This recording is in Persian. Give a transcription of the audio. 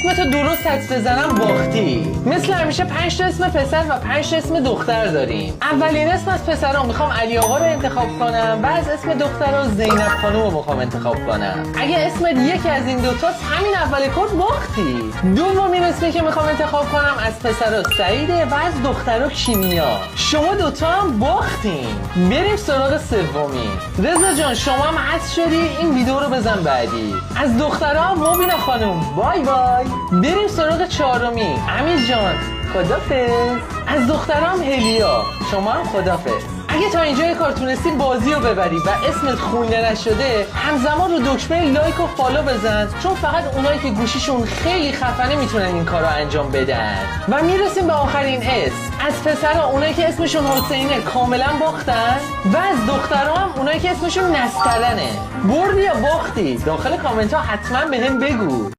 اسمتو درست حدس بزنم باختی. مثل همیشه 5 تا اسم پسر و 5 تا اسم دختر داریم. اولین اسم از پسرام میخوام علی آقا رو انتخاب کنم و از اسم دخترا زینب خانم رو میخوام انتخاب کنم. اگه اسمت یکی از این دوتاست همین اول کد باختی. دومین اسمی که میخوام انتخاب کنم از پسرا سعیده و از دخترا کیمیا. شما دوتا هم باختین. بریم سراغ سومی. رضا جان شما هم حذف شدی، این ویدیو رو بزن بعدی. از دخترها مبینا خانم بای بای. بریم سراغ چهارمی. امیر جان خدافظ. از دخترام هلیا شما هم خدافظ. اگه تا اینجای کار تونستی بازی رو ببری و اسمت خونده نشده همزمان رو دکمه لایک و فالو بزن، چون فقط اونایی که گوشیشون خیلی خفنه میتونن این کار رو انجام بدن. و میرسیم به آخرین اسم. از پسرها اونایی که اسمشون حسینه کاملا باختن و از دخترها هم اونایی که اسمشون نسترنه. بردی یا باختی؟ داخل کامنت ها حتما بهم بگو.